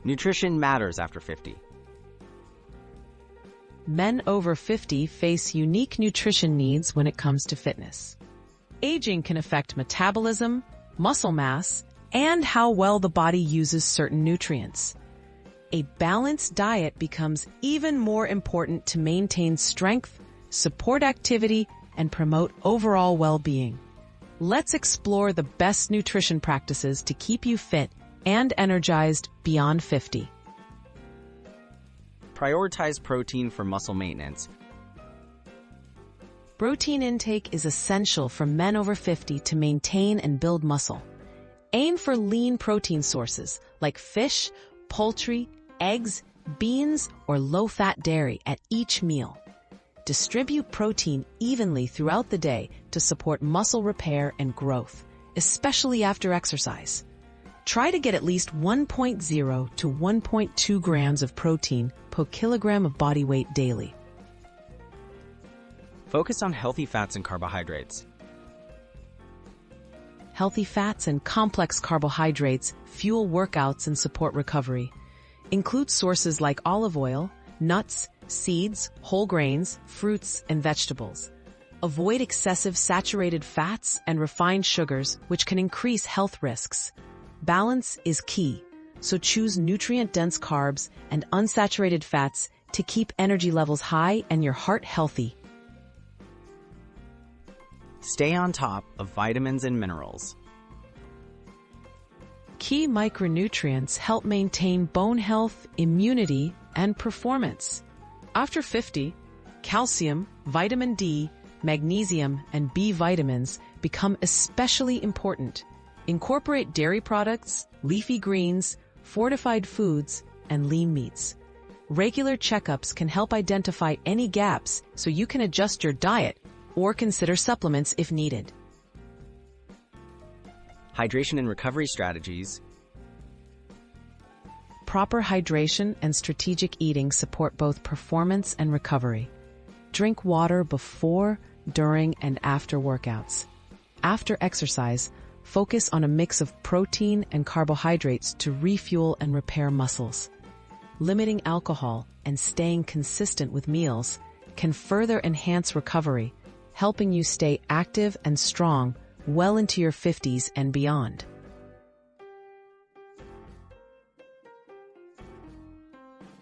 Nutrition matters after 50. Men over 50 face unique nutrition needs when it comes to fitness. Aging can affect metabolism, muscle mass, and how well the body uses certain nutrients. A balanced diet becomes even more important to maintain strength, support activity, and promote overall well-being. Let's explore the best nutrition practices to keep you fit and energized beyond 50. Prioritize protein for muscle maintenance. Protein intake is essential for men over 50 to maintain and build muscle. Aim for lean protein sources like fish, poultry, eggs, beans, or low-fat dairy at each meal. Distribute protein evenly throughout the day to support muscle repair and growth, especially after exercise. Try to get at least 1.0 to 1.2 grams of protein per kilogram of body weight daily. Focus on healthy fats and carbohydrates. Healthy fats and complex carbohydrates fuel workouts and support recovery. Include sources like olive oil, nuts, seeds, whole grains, fruits, and vegetables. Avoid excessive saturated fats and refined sugars, which can increase health risks. Balance is key, so choose nutrient-dense carbs and unsaturated fats to keep energy levels high and your heart healthy. Stay on top of vitamins and minerals. Key micronutrients help maintain bone health, immunity, and performance. After 50, calcium, vitamin D, magnesium, and B vitamins become especially important. Incorporate dairy products, leafy greens, fortified foods, and lean meats. Regular checkups can help identify any gaps so you can adjust your diet or consider supplements if needed. Hydration and recovery strategies. Proper hydration and strategic eating support both performance and recovery. Drink water before, during, and after workouts. After exercise, focus on a mix of protein and carbohydrates to refuel and repair muscles. Limiting alcohol and staying consistent with meals can further enhance recovery, helping you stay active and strong well into your 50s and beyond.